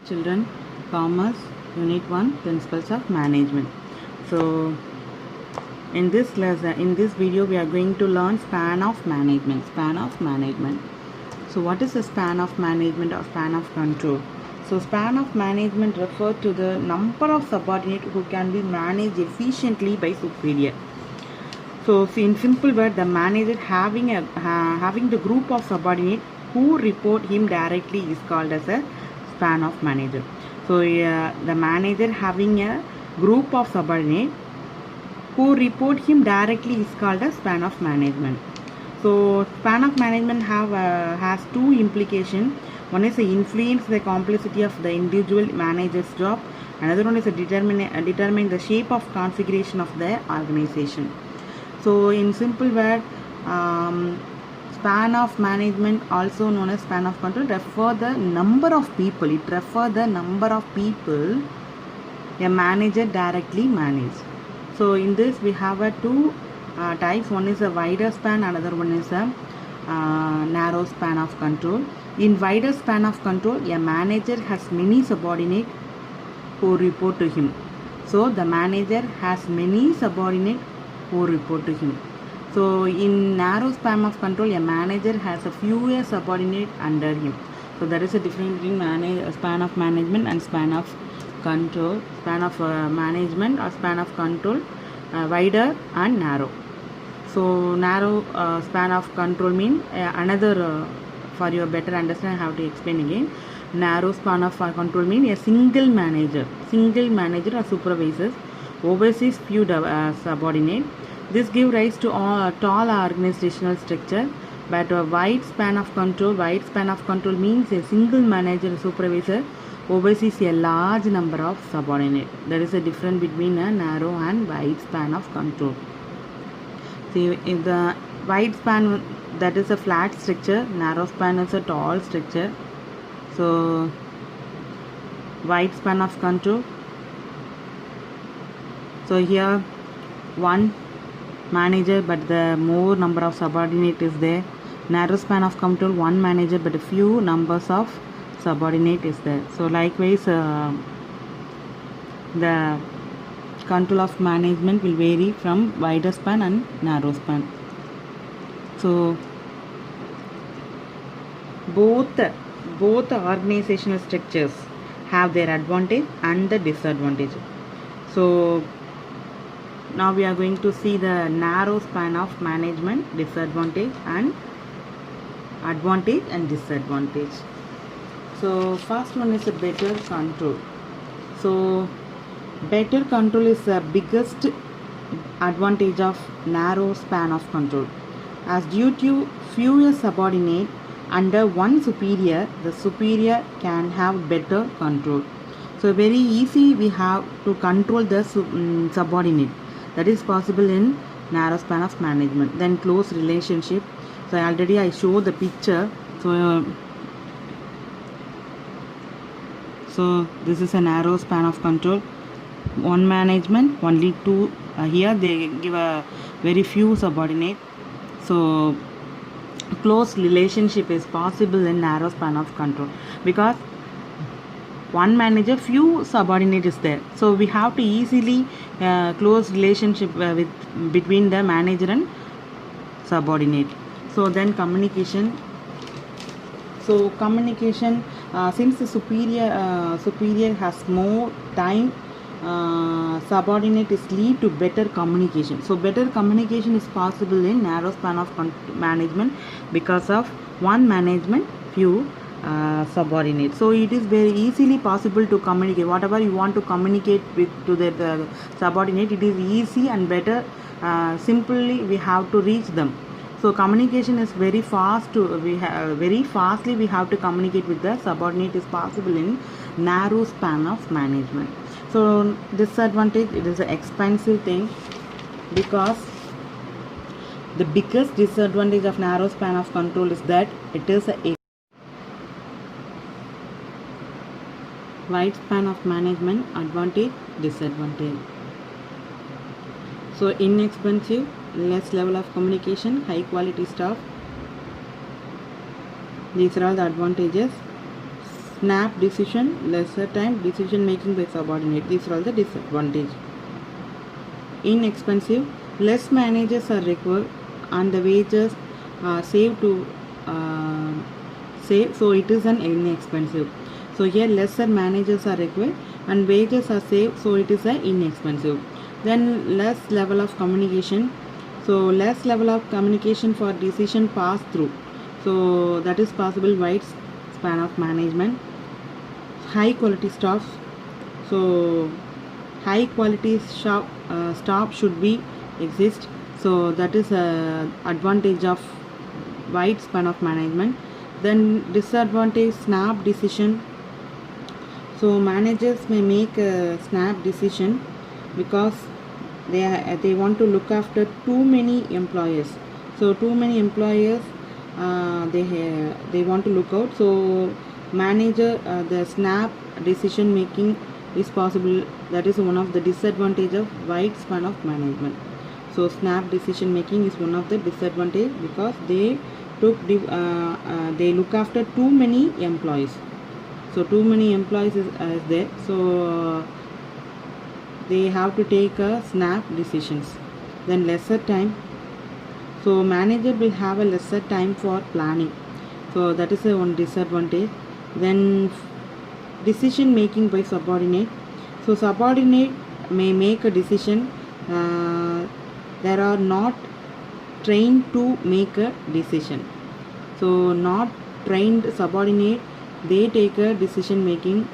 Children, Commerce, Unit 1, Principles of Management. So, in this lesson, in this video, we are going to learn span of management. Span of management. So, what is the span of management or span of control? So, span of management refers to the number of subordinates who can be managed efficiently by superior. So, in simple word, the manager having the group of subordinates who report him directly is called as a span of manager. So, the manager having a group of subordinates who report him directly is called a span of management. So, span of management has two implications. One is to influence the complexity of the individual manager's job. Another one is to determine the shape of configuration of the organization. So, in simple word, span of management, also known as span of control, refer the number of people. It refer the number of people a manager directly manages. So, in this we have two types. One is a wider span, another one is a narrow span of control. In wider span of control, a manager has many subordinates who report to him. So, the manager has many subordinates who report to him. So, in narrow span of control, a manager has a fewer subordinates under him. So, there is a difference between span of management and span of control. Span of management or span of control, wider and narrow. So, narrow span of control means for your better understanding, I have to explain again. Narrow span of control means a single manager or supervisor oversees few subordinates. This gives rise to tall organizational structure. But a wide span of control means a single manager or supervisor oversees a large number of subordinates. There is a difference between a narrow and wide span of control. See, in the wide span, that is a flat structure. Narrow span is a tall structure. So, wide span of control. So, here one manager but the more number of subordinate is there. Narrow span of control, one manager but a few numbers of subordinate is there. So, likewise, the control of management will vary from wider span and narrow span. So, both organizational structures have their advantage and the disadvantage. So, now we are going to see the narrow span of management, disadvantage and advantage and disadvantage. So, first one is a better control. So, better control is the biggest advantage of narrow span of control. As due to fewer subordinate under one superior, the superior can have better control. So, very easy we have to control the subordinate. That is possible in narrow span of management. Then close relationship. So, already I showed the picture. So this is a narrow span of control. One management, only two. Here they give a very few subordinate. So, close relationship is possible in narrow span of control because one manager, few subordinate is there. So, we have to easily close relationship between the manager and subordinate. So, then communication. So, communication, since the superior has more time, subordinate is lead to better communication. So, better communication is possible in narrow span of management because of one management, few subordinate. So, it is very easily possible to communicate whatever you want to communicate with to the subordinate. It is easy and better. Simply we have to reach them. So, communication is very fast. Very fastly we have to communicate with the subordinate is possible in narrow span of management. So, disadvantage, it is an expensive thing because the biggest disadvantage of narrow span of control is that it is a wide span of management, advantage, disadvantage. So, inexpensive, less level of communication, high quality staff. These are all the advantages. snap decision, lesser time, decision making by subordinate. These are all the disadvantage. Inexpensive, less managers are required and the wages are saved to save, so it is an inexpensive. So here lesser managers are required and wages are saved, so it is an inexpensive. Then less level of communication, so less level of communication for decision pass through, so that is possible wide span of management. High quality staff, so high quality staff should be exist, so that is a advantage of wide span of management. Then disadvantage, snap decision, so managers may make a snap decision because they want to look after too many employers, so too many employers they want to look out, so manager the snap decision making is possible. That is one of the disadvantage of wide span of management. So snap decision making is one of the disadvantage because they they look after too many employees, so too many employees is there, so they have to take snap decisions. Then lesser time, so manager will have a lesser time for planning, so that is a one disadvantage. Then decision making by subordinate, so subordinate may make a decision, they are not trained to make a decision, so not trained subordinate they take a decision making,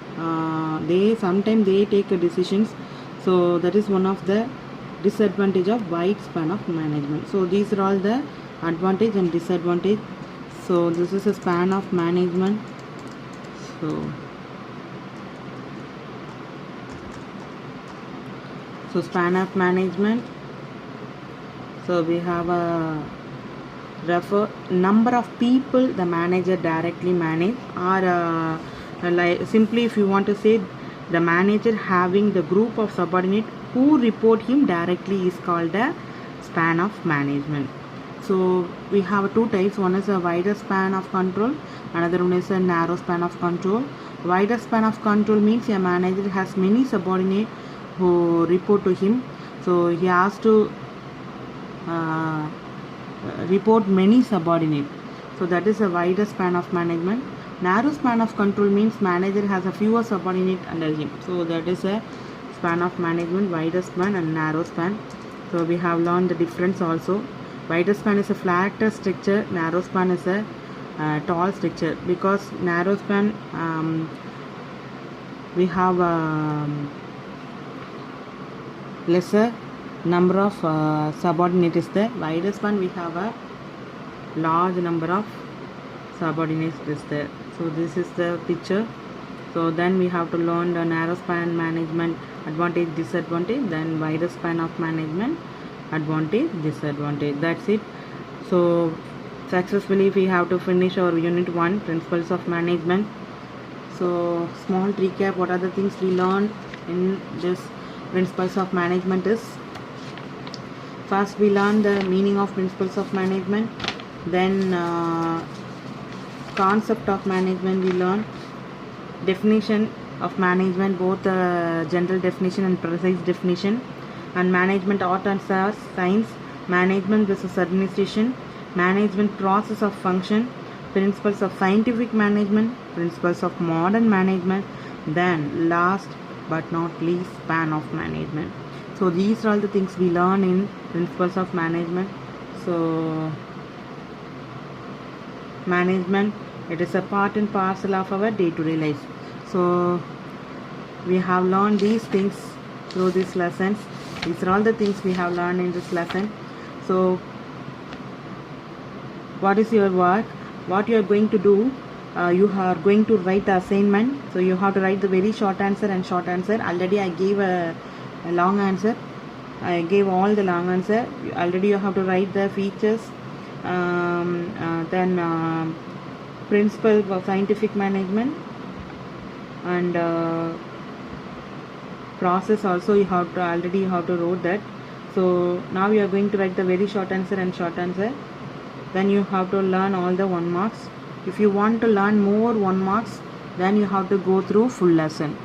they sometimes they take a decisions, so that is one of the disadvantage of wide span of management. So these are all the advantage and disadvantage. So this is a span of management. So span of management, so we have a refer number of people the manager directly manage, or like simply if you want to say the manager having the group of subordinate who report him directly is called a span of management. So we have two types, one is a wider span of control, another one is a narrow span of control. Wider span of control means a manager has many subordinates who report to him, so he has to report many subordinates, so that is a wider span of management. Narrow span of control means manager has a fewer subordinates under him, so that is a span of management, wider span and narrow span. So we have learned the difference also. Wider span is a flatter structure, narrow span is a tall structure, because narrow span we have lesser number of subordinates is there. Wider span we have a large number of subordinates is there. So this is the picture. So then we have to learn the narrow span management advantage, disadvantage, then wider span of management advantage, disadvantage. That's it. So successfully we have to finish our unit 1, principles of management. So small recap, what are the things we learned in this principles of management is, first we learned the meaning of principles of management, then concept of management we learned, definition of management, both general definition and precise definition, and management art and science, management versus administration, management process of function, principles of scientific management, principles of modern management, then last but not least span of management. So these are all the things we learn in principles of management. So management, it is a part and parcel of our day-to-day life. So we have learned these things through these lessons. These are all the things we have learned in this lesson. So what is your work? What you are going to do, you are going to write the assignment. So you have to write the very short answer and short answer. Already I gave a long answer. I gave all the long answer. Already you have to write the features, then principle of scientific management, and process also you have to already you have to wrote that. So now you are going to write the very short answer and short answer. Then you have to learn all the 1 marks. If you want to learn more 1 marks, then you have to go through full lesson.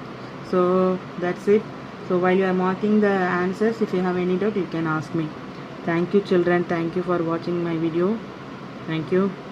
So that's it. So while you are marking the answers, if you have any doubt, you can ask me. Thank you children, thank you for watching my video. Thank you.